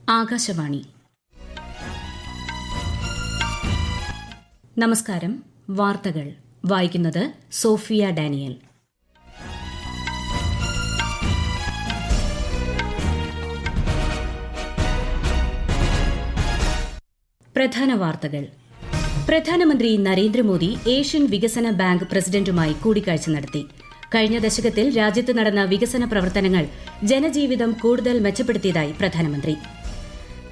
ആകാശവാണി. നമസ്കാരം. വാർത്തകൾ വായിക്കുന്നത് സോഫിയ ഡാനിയൽ. പ്രധാന വാർത്തകൾ. പ്രധാനമന്ത്രി നരേന്ദ്രമോദി ഏഷ്യൻ വികസന ബാങ്ക് പ്രസിഡന്റുമായി കൂടിക്കാഴ്ച നടത്തി. കഴിഞ്ഞ ദശകത്തിൽ രാജ്യത്ത് നടന്ന വികസന പ്രവർത്തനങ്ങൾ ജനജീവിതം കൂടുതൽ മെച്ചപ്പെടുത്തിയതായി പ്രധാനമന്ത്രി.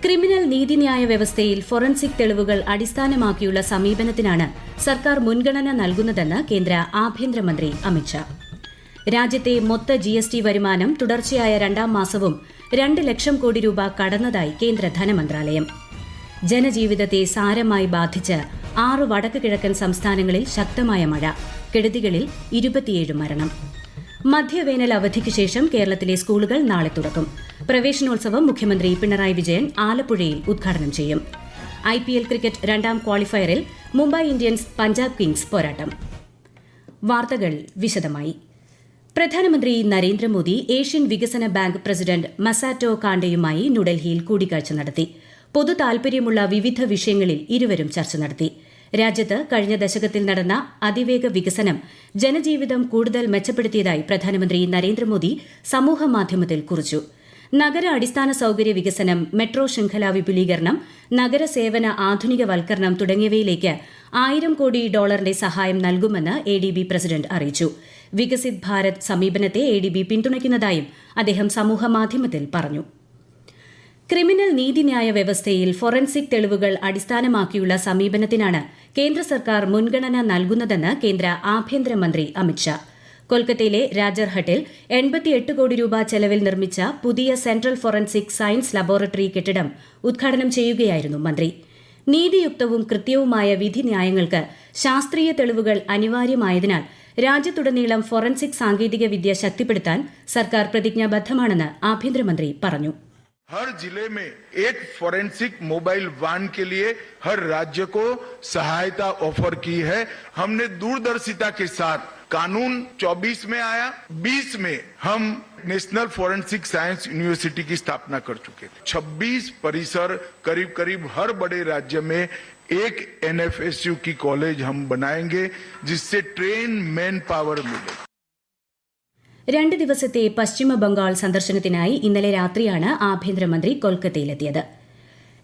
ക്രിമിനൽ നീതിന്യായ വ്യവസ്ഥയിൽ ഫോറൻസിക് തെളിവുകൾ അടിസ്ഥാനമാക്കിയുള്ള സമീപനത്തിനാണ് സർക്കാർ മുൻഗണന നൽകുന്നതെന്ന് കേന്ദ്ര ആഭ്യന്തരമന്ത്രി അമിത്ഷാ. രാജ്യത്തെ മൊത്ത GST വരുമാനം തുടർച്ചയായ രണ്ടാം മാസവും 2 ലക്ഷം കോടി രൂപ കടന്നതായി കേന്ദ്ര ധനമന്ത്രാലയം. ജനജീവിതത്തെ സാരമായി ബാധിച്ച് 6 വടക്ക് കിഴക്കൻ സംസ്ഥാനങ്ങളിൽ ശക്തമായ മഴ. കെടുതികളിൽ 27 മരണം. മധ്യവേനൽ അവധിക്ക് ശേഷം കേരളത്തിലെ സ്കൂളുകൾ നാളെ തുറക്കും. പ്രവേശനോത്സവം മുഖ്യമന്ത്രി പിണറായി വിജയൻ ആലപ്പുഴയിൽ ഉദ്ഘാടനം ചെയ്യും. IPL ക്രിക്കറ്റ് രണ്ടാം ക്വാളിഫയറിൽ മുംബൈ ഇന്ത്യൻസ് പഞ്ചാബ് കിങ്സ് പോരാട്ടം. വാർത്തകൾ വിശദമായി. പ്രധാനമന്ത്രി നരേന്ദ്രമോദി ഏഷ്യൻ വികസന ബാങ്ക് പ്രസിഡന്റ് മസാറ്റോ കാണ്ടെയുമായി ന്യൂഡൽഹിയിൽ കൂടിക്കാഴ്ച നടത്തി. പൊതു താൽപര്യമുള്ള വിവിധ വിഷയങ്ങളിൽ ഇരുവരും ചർച്ച നടത്തി. രാജ്യത്ത് കഴിഞ്ഞ ദശകത്തിൽ നടന്ന അതിവേഗ വികസനം ജനജീവിതം കൂടുതൽ മെച്ചപ്പെടുത്തിയതായി പ്രധാനമന്ത്രി നരേന്ദ്രമോദി സമൂഹമാധ്യമത്തിൽ കുറിച്ചു. നഗര അടിസ്ഥാന സൌകര്യ വികസനം, മെട്രോ ശൃംഖല വിപുലീകരണം, നഗരസേവന ആധുനികവൽക്കരണം തുടങ്ങിയവയിലേക്ക് $1000 കോടി സഹായം നൽകുമെന്ന് ADB പ്രസിഡന്റ് അറിയിച്ചു. വികസിത് ഭാരത് സമീപനത്തെ ADB പിന്തുണയ്ക്കുന്നതായും അദ്ദേഹം സമൂഹമാധ്യമത്തിൽ പറഞ്ഞു. ക്രിമിനൽ നീതിന്യായ വ്യവസ്ഥയിൽ ഫോറൻസിക് തെളിവുകൾ അടിസ്ഥാനമാക്കിയുള്ള സമീപനത്തിനാണ് കേന്ദ്ര സർക്കാർ മുൻഗണന നൽകുന്നതെന്ന് കേന്ദ്ര ആഭ്യന്തരമന്ത്രി അമിത്ഷാ. കൊൽക്കത്തയിലെ രാജർഹട്ടിൽ 88 കോടി രൂപ ചെലവിൽ നിർമ്മിച്ച പുതിയ സെൻട്രൽ ഫോറൻസിക് സയൻസ് ലബോറട്ടറി കെട്ടിടം ഉദ്ഘാടനം ചെയ്യുകയായിരുന്നു മന്ത്രി. നീതിയുക്തവും കൃത്യവുമായ വിധിന്യായങ്ങൾക്ക് ശാസ്ത്രീയ തെളിവുകൾ അനിവാര്യമായതിനാൽ രാജ്യത്തുടനീളം ഫോറൻസിക് സാങ്കേതിക വിദ്യ ശക്തിപ്പെടുത്താൻ സർക്കാർ പ്രതിജ്ഞാബദ്ധമാണെന്ന് ആഭ്യന്തരമന്ത്രി പറഞ്ഞു. हर जिले में एक फोरेंसिक मोबाइल वान के लिए हर राज्य को सहायता ऑफर की है. हमने दूरदर्शिता के साथ कानून 24 में आया, 20 में हम नेशनल फोरेंसिक साइंस यूनिवर्सिटी की स्थापना कर चुके थे. 26 परिसर करीब हर बड़े राज्य में एक NFSU की कॉलेज हम बनाएंगे जिससे ट्रेन मैन पावर मिले. 2 ദിവസത്തെ പശ്ചിമ ബംഗാൾ സന്ദർശനത്തിനായി ഇന്നലെ രാത്രിയാണ് ആഭ്യന്തരമന്ത്രി കൊൽക്കത്തയിലെത്തിയത്.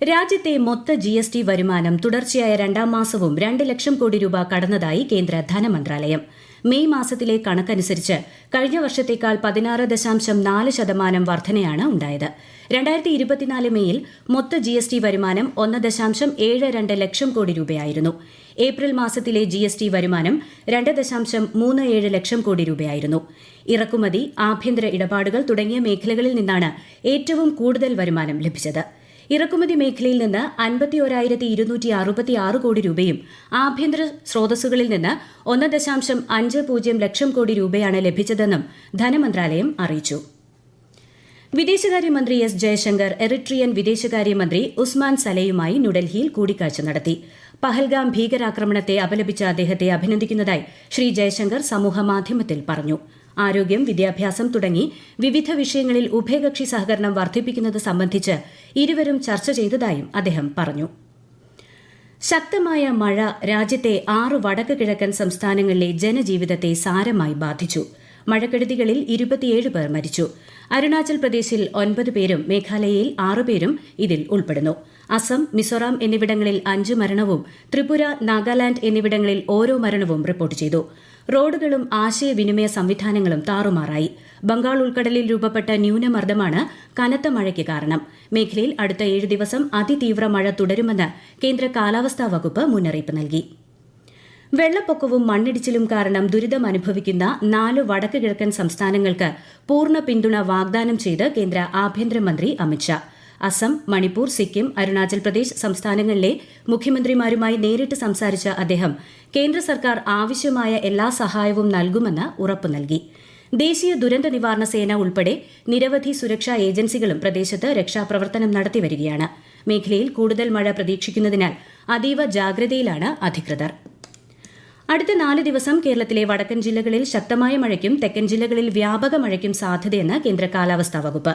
രാജ്യത്തെ മൊത്ത GST വരുമാനം തുടർച്ചയായ രണ്ടാം മാസവും 2 ലക്ഷം കോടി രൂപ കടന്നതായി കേന്ദ്ര ധനമന്ത്രാലയം. മെയ് മാസത്തിലെ കണക്കനുസരിച്ച് കഴിഞ്ഞ വർഷത്തേക്കാൾ 16.4% വർധനയാണ് ഉണ്ടായത്. 2024 മെയ്യിൽ മൊത്ത GST വരുമാനം 1.72 ലക്ഷം കോടി രൂപയായിരുന്നു. ഏപ്രിൽ മാസത്തിലെ GST വരുമാനം 2.37 ലക്ഷം കോടി രൂപയായിരുന്നു. ഇറക്കുമതി, ആഭ്യന്തര ഇടപാടുകൾ തുടങ്ങിയ മേഖലകളിൽ നിന്നാണ് ഏറ്റവും കൂടുതൽ വരുമാനം ലഭിച്ചത്. ഇറക്കുമതി മേഖലയിൽ നിന്ന് 51,266 കോടി രൂപയും ആഭ്യന്തര സ്രോതസ്സുകളിൽ നിന്ന് 1.50 ലക്ഷം കോടി രൂപയാണ് ലഭിച്ചതെന്നും ധനമന്ത്രാലയം അറിയിച്ചു. വിദേശകാര്യമന്ത്രി S. ജയശങ്കർ എറിട്രിയൻ വിദേശകാര്യമന്ത്രി ഉസ്മാൻ സലയുമായി ന്യൂഡൽഹിയിൽ കൂടിക്കാഴ്ച നടത്തി. പഹൽഗാം ഭീകരാക്രമണത്തെ അപലപിച്ച അദ്ദേഹത്തെ അഭിനന്ദിക്കുന്നതായി ശ്രീ ജയശങ്കർ സമൂഹമാധ്യമത്തിൽ പറഞ്ഞു. ആരോഗ്യം, വിദ്യാഭ്യാസം തുടങ്ങി വിവിധ വിഷയങ്ങളിൽ ഉഭയകക്ഷി സഹകരണം വർദ്ധിപ്പിക്കുന്നത് സംബന്ധിച്ച് ഇരുവരും ചർച്ച ചെയ്തതായും അദ്ദേഹം പറഞ്ഞു. ശക്തമായ മഴ രാജ്യത്തെ 6 വടക്ക് കിഴക്കൻ സംസ്ഥാനങ്ങളിലെ ജനജീവിതത്തെ സാരമായി ബാധിച്ചു. മഴക്കെടുതികളിൽ 27 പേർ മരിച്ചു. അരുണാചൽ പ്രദേശിൽ 9 പേരും മേഘാലയയിൽ 6 പേരും ഇതിൽ ഉൾപ്പെടുന്നു. അസം, മിസോറാം എന്നിവിടങ്ങളിൽ 5 മരണവും ത്രിപുര, നാഗാലാന്റ് എന്നിവിടങ്ങളിൽ ഓരോ മരണവും റിപ്പോർട്ട് ചെയ്തു. റോഡുകളും ആശയവിനിമയ സംവിധാനങ്ങളും താറുമാറായി. ബംഗാൾ ഉൾക്കടലിൽ രൂപപ്പെട്ട ന്യൂനമർദ്ദമാണ് കനത്ത മഴയ്ക്ക് കാരണം. മേഖലയിൽ അടുത്ത 7 ദിവസം അതിതീവ്ര മഴ തുടരുമെന്ന് കേന്ദ്ര കാലാവസ്ഥാ വകുപ്പ് മുന്നറിയിപ്പ് നൽകി. വെള്ളപ്പൊക്കവും മണ്ണിടിച്ചിലും കാരണം ദുരിതമനുഭവിക്കുന്ന 4 വടക്ക് കിഴക്കൻ സംസ്ഥാനങ്ങൾക്ക് പൂർണ്ണ പിന്തുണ വാഗ്ദാനം ചെയ്ത് കേന്ദ്ര ആഭ്യന്തരമന്ത്രി അമിത്ഷാ. അസം, മണിപ്പൂർ, സിക്കിം, അരുണാചൽ പ്രദേശ് സംസ്ഥാനങ്ങളിലെ മുഖ്യമന്ത്രിമാരുമായി നേരിട്ട് സംസാരിച്ച അദ്ദേഹം കേന്ദ്ര സർക്കാർ ആവശ്യമായ എല്ലാ സഹായവും നൽകുമെന്ന് ഉറപ്പു നൽകി. ദേശീയ ദുരന്ത നിവാരണ സേന ഉൾപ്പെടെ നിരവധി സുരക്ഷാ ഏജൻസികളും പ്രദേശത്ത് രക്ഷാപ്രവർത്തനം നടത്തിവരികയാണ്. മേഖലയിൽ കൂടുതൽ മഴ പ്രതീക്ഷിക്കുന്നതിനാൽ അതീവ ജാഗ്രതയിലാണ് അധികൃതർ. അടുത്ത 4 ദിവസം കേരളത്തിലെ വടക്കൻ ജില്ലകളിൽ ശക്തമായ മഴയ്ക്കും തെക്കൻ ജില്ലകളിൽ വ്യാപക മഴയ്ക്കും സാധ്യതയെന്ന് കേന്ദ്ര കാലാവസ്ഥാ വകുപ്പ്.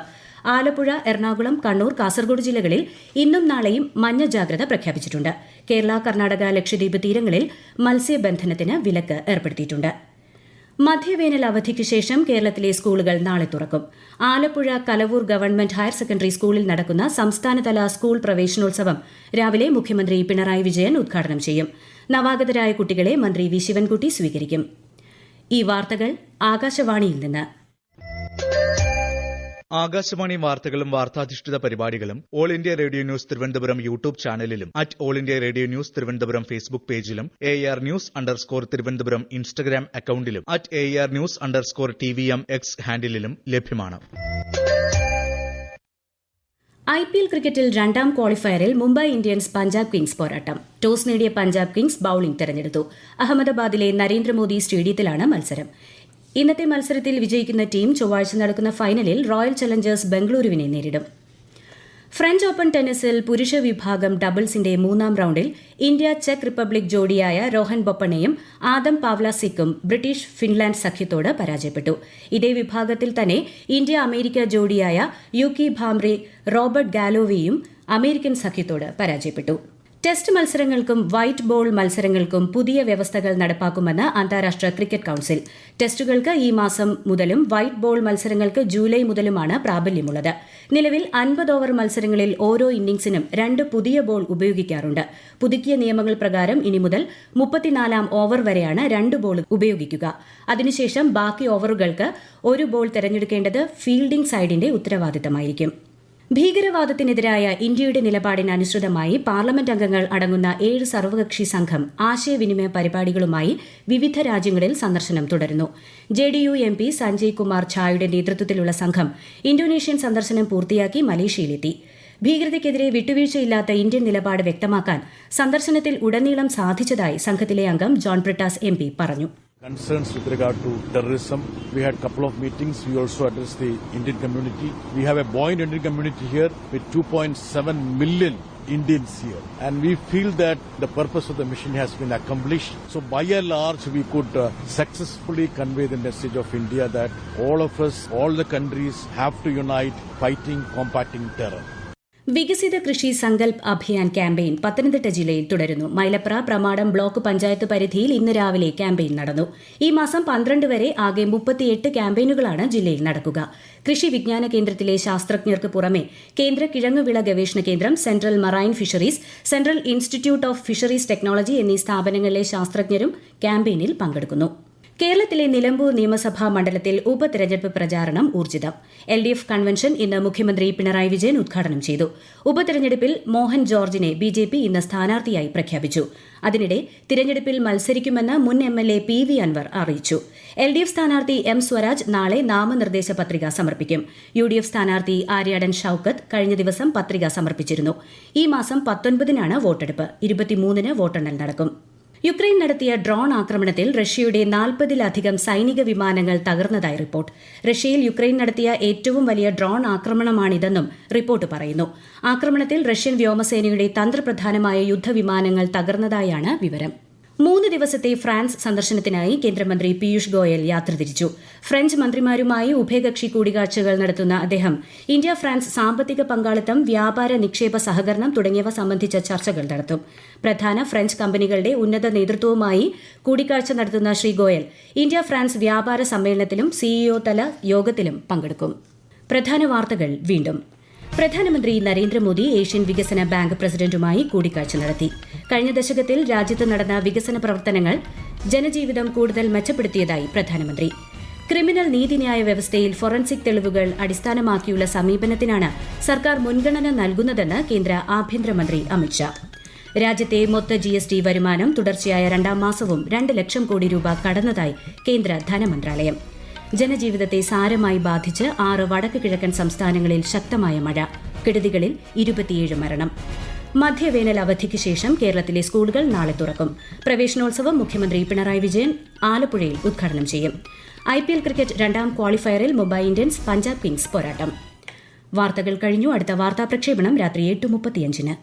ആലപ്പുഴ, എറണാകുളം, കണ്ണൂർ, കാസർഗോഡ് ജില്ലകളിൽ ഇന്നും നാളെയും മഞ്ഞ ജാഗ്രത പ്രഖ്യാപിച്ചിട്ടുണ്ട്. കേരള, കർണാടക, ലക്ഷദ്വീപ് തീരങ്ങളിൽ മത്സ്യബന്ധനത്തിന് വിലക്ക് ഏർപ്പെടുത്തിയിട്ടുണ്ട്. മധ്യവേനൽ അവധിക്ക് ശേഷം കേരളത്തിലെ സ്കൂളുകൾ നാളെ തുറക്കും. Alappuzha Kalavoor government higher secondary സ്കൂളിൽ നടക്കുന്ന സംസ്ഥാനതല സ്കൂൾ പ്രവേശനോത്സവം രാവിലെ മുഖ്യമന്ത്രി പിണറായി വിജയൻ ഉദ്ഘാടനം ചെയ്യും. നവാഗതരായ കുട്ടികളെ മന്ത്രി വി ശിവൻകുട്ടി സ്വീകരിക്കും. ഈ വാർത്തകൾ ആകാശവാണിയിൽ നിന്ന്. ആകാശവാണി വാർത്തകളും വാർത്താധിഷ്ഠിത പരിപാടികളും All India Radio news Thiruvananthapuram YouTube ചാനലിലും All India Radio news Thiruvananthapuram Facebook പേജിലും AR News_ തിരുവനന്തപുരം ഇൻസ്റ്റഗ്രാം അക്കൌണ്ടിലും AR News_TVM X ഹാൻഡിലും ലഭ്യമാണ്. IPL ക്രിക്കറ്റിൽ രണ്ടാം ക്വാളിഫയറിൽ മുംബൈ ഇന്ത്യൻസ് പഞ്ചാബ് കിങ്സ് പോരാട്ടം. ടോസ് നേടിയ പഞ്ചാബ് കിങ്സ് ബൌളിംഗ് തെരഞ്ഞെടുത്തു. അഹമ്മദാബാദിലെ നരേന്ദ്രമോദി സ്റ്റേഡിയത്തിലാണ് മത്സരം. ഇന്നത്തെ മത്സരത്തിൽ വിജയിക്കുന്ന ടീം ചൊവ്വാഴ്ച നടക്കുന്ന ഫൈനലിൽ റോയൽ ചലഞ്ചേഴ്സ് ബംഗളൂരുവിനെ നേരിടും. ഫ്രഞ്ച് ഓപ്പൺ ടെന്നീസിൽ പുരുഷ വിഭാഗം ഡബിൾസിന്റെ മൂന്നാം റൌണ്ടിൽ ഇന്ത്യ ചെക്ക് റിപ്പബ്ലിക് ജോഡിയായ രോഹൻ ബൊപ്പണ്ണയും ആദം പാവ്ലാസിക്കും ബ്രിട്ടീഷ് ഫിൻലാൻഡ് സഖ്യത്തോട് പരാജയപ്പെട്ടു. ഇതേ വിഭാഗത്തിൽ തന്നെ ഇന്ത്യ അമേരിക്ക ജോഡിയായ യുകി ഭാംറെ, റോബർട്ട് ഗാലോവെയും അമേരിക്കൻ സഖ്യത്തോട് പരാജയപ്പെട്ടു. ടെസ്റ്റ് മത്സരങ്ങൾക്കും വൈറ്റ് ബോൾ മത്സരങ്ങൾക്കും പുതിയ വ്യവസ്ഥകൾ നടപ്പാക്കുമെന്ന് അന്താരാഷ്ട്ര ക്രിക്കറ്റ് കൌൺസിൽ. ടെസ്റ്റുകൾക്ക് ഈ മാസം മുതലും വൈറ്റ് ബോൾ മത്സരങ്ങൾക്ക് ജൂലൈ മുതലുമാണ് പ്രാബല്യമുള്ളത്. നിലവിൽ 50 ഓവർ മത്സരങ്ങളിൽ ഓരോ ഇന്നിംഗ്സിനും 2 പുതിയ ബോൾ ഉപയോഗിക്കാറുണ്ട്. പുതുക്കിയ നിയമങ്ങൾ പ്രകാരം ഇനി മുതൽ 34-ാം ഓവർ വരെയാണ് 2 ബോൾ ഉപയോഗിക്കുക. അതിനുശേഷം ബാക്കി ഓവറുകൾക്ക് 1 ബോൾ തെരഞ്ഞെടുക്കേണ്ടത് ഫീൽഡിംഗ് സൈഡിന്റെ ഉത്തരവാദിത്തമായിരിക്കും. ഭീകരവാദത്തിനെതിരായ ഇന്ത്യയുടെ നിലപാടിന് അനുസൃതമായി പാർലമെന്റ് അംഗങ്ങൾ അടങ്ങുന്ന 7 സർവകക്ഷി സംഘം ആശയവിനിമയ പരിപാടികളുമായി വിവിധ രാജ്യങ്ങളിൽ സന്ദർശനം തുടരുന്നു. JDU MP സഞ്ജയ് കുമാർ ഝായുടെ നേതൃത്വത്തിലുള്ള സംഘം ഇന്തോനേഷ്യൻ സന്ദർശനം പൂർത്തിയാക്കി മലേഷ്യയിലെത്തി. ഭീകരതയ്ക്കെതിരെ വിട്ടുവീഴ്ചയില്ലാത്ത ഇന്ത്യൻ നിലപാട് വ്യക്തമാക്കാൻ സന്ദർശനത്തിൽ ഉടനീളം സാധിച്ചതായി സംഘത്തിലെ അംഗം ജോൺ ബ്രിട്ടാസ് MP പറഞ്ഞു. Concerns with regard to terrorism. We had a couple of meetings. We also addressed the Indian community. We have a buoyant Indian community here with 2.7 million Indians here. And we feel that the purpose of the mission has been accomplished. So by and large, we could successfully convey the message of India that all of us, all the countries have to unite fighting, combating terror. വികസിത കൃഷി Sankalp Abhiyan campaign Pathanamthitta ജില്ലയിൽ തുടരുന്നു. Mylapra, Pramadam block panchayat പരിധിയിൽ ഇന്ന് രാവിലെ campaign നടന്നു. ഈ മാസം 12 വരെ ആകെ 38 ക്യാമ്പയിനുകളാണ് ജില്ലയിൽ നടക്കുക. കൃഷി വിജ്ഞാന കേന്ദ്രത്തിലെ ശാസ്ത്രജ്ഞർക്ക് പുറമെ കേന്ദ്ര കിഴങ്ങുവിള ഗവേഷണ കേന്ദ്രം, central marine fisheries, central institute of fisheries technology എന്നീ സ്ഥാപനങ്ങളിലെ ശാസ്ത്രജ്ഞരും ക്യാമ്പയിനിൽ പങ്കെടുക്കുന്നു. കേരളത്തിലെ നിലമ്പൂർ നിയമസഭാ മണ്ഡലത്തിൽ ഉപതെരഞ്ഞെടുപ്പ് പ്രചാരണം ഊർജിതം. LDF കൺവെൻഷൻ ഇന്ന് മുഖ്യമന്ത്രി പിണറായി വിജയൻ ഉദ്ഘാടനം ചെയ്തു. ഉപതെരഞ്ഞെടുപ്പിൽ മോഹൻ ജോർജിനെ BJP ഇന്ന് സ്ഥാനാർത്ഥിയായി പ്രഖ്യാപിച്ചു. അതിനിടെ തിരഞ്ഞെടുപ്പിൽ മത്സരിക്കുമെന്ന് മുൻ MLA PV അൻവർ അറിയിച്ചു. LDF സ്ഥാനാർത്ഥി M സ്വരാജ് നാളെ നാമനിർദ്ദേശ പത്രിക സമർപ്പിക്കും. UDF സ്ഥാനാർത്ഥി ആര്യാടൻ ഷൌക്കത്ത് കഴിഞ്ഞ ദിവസം പത്രിക സമർപ്പിച്ചിരുന്നു. ഈ മാസം 19-നാണ് വോട്ടെടുപ്പ്. 23-ന് വോട്ടെണ്ണൽ നടക്കും. യുക്രൈൻ നടത്തിയ ഡ്രോൺ ആക്രമണത്തിൽ റഷ്യയുടെ 40-ലധികം സൈനിക വിമാനങ്ങൾ തകർന്നതായി റിപ്പോർട്ട്. റഷ്യയിൽ യുക്രൈൻ നടത്തിയ ഏറ്റവും വലിയ ഡ്രോൺ ആക്രമണമാണിതെന്നും റിപ്പോർട്ട് പറയുന്നു. ആക്രമണത്തിൽ റഷ്യൻ വ്യോമസേനയുടെ തന്ത്രപ്രധാനമായ യുദ്ധവിമാനങ്ങൾ തകർന്നതായാണ് വിവരം. 3 ദിവസത്തെ ഫ്രാൻസ് സന്ദർശനത്തിനായി കേന്ദ്രമന്ത്രി പീയൂഷ് ഗോയൽ യാത്ര തിരിച്ചു. ഫ്രഞ്ച് മന്ത്രിമാരുമായി ഉഭയകക്ഷി കൂടിക്കാഴ്ചകൾ നടത്തുന്ന അദ്ദേഹം ഇന്ത്യ ഫ്രാൻസ് സാമ്പത്തിക പങ്കാളിത്തം, വ്യാപാര നിക്ഷേപ സഹകരണം തുടങ്ങിയവ സംബന്ധിച്ച ചർച്ചകൾ നടത്തും. പ്രധാന ഫ്രഞ്ച് കമ്പനികളുടെ ഉന്നത നേതൃത്വവുമായി കൂടിക്കാഴ്ച നടത്തുന്ന ശ്രീ ഗോയൽ ഇന്ത്യ ഫ്രാൻസ് വ്യാപാര സമ്മേളനത്തിലും CEO തല യോഗത്തിലും പങ്കെടുക്കും. പ്രധാന വാർത്തകൾ വീണ്ടും. പ്രധാനമന്ത്രി നരേന്ദ്രമോദി ഏഷ്യൻ വികസന ബാങ്ക് പ്രസിഡന്റുമായി കൂടിക്കാഴ്ച നടത്തി. കഴിഞ്ഞ ദശകത്തിൽ രാജ്യത്ത് നടന്ന വികസന പ്രവർത്തനങ്ങൾ ജനജീവിതം കൂടുതൽ മെച്ചപ്പെടുത്തിയതായി പ്രധാനമന്ത്രി. ക്രിമിനൽ നീതിന്യായ വ്യവസ്ഥയിൽ ഫോറൻസിക് തെളിവുകൾ അടിസ്ഥാനമാക്കിയുള്ള സമീപനത്തിനാണ് സർക്കാർ മുൻഗണന നൽകുന്നതെന്ന് കേന്ദ്ര ആഭ്യന്തരമന്ത്രി അമിത്ഷാ. രാജ്യത്തെ മൊത്ത GST വരുമാനം തുടർച്ചയായ 2ാം മാസവും 2 ലക്ഷം കോടി രൂപ കടന്നതായി കേന്ദ്ര ധനമന്ത്രാലയം. ജനജീവിതത്തെ സാരമായി ബാധിച്ച് 6 വടക്ക് കിഴക്കൻ സംസ്ഥാനങ്ങളിൽ ശക്തമായ മഴ. കെടുതികളിൽ 27 മരണം. മധ്യവേനൽ അവധിക്ക് ശേഷം കേരളത്തിലെ സ്കൂളുകൾ നാളെ തുറക്കും. പ്രവേശനോത്സവം മുഖ്യമന്ത്രി പിണറായി വിജയൻ ആലപ്പുഴയിൽ ഉദ്ഘാടനം ചെയ്യും. IPL ക്രിക്കറ്റ് 2ാം ക്വാളിഫയറിൽ മുംബൈ ഇന്ത്യൻസ് പഞ്ചാബ് കിങ്സ് പോരാട്ടം. വാർത്തകൾ കഴിഞ്ഞു. അടുത്ത വാർത്താ പ്രക്ഷേപണം രാത്രി 8:35-ന്.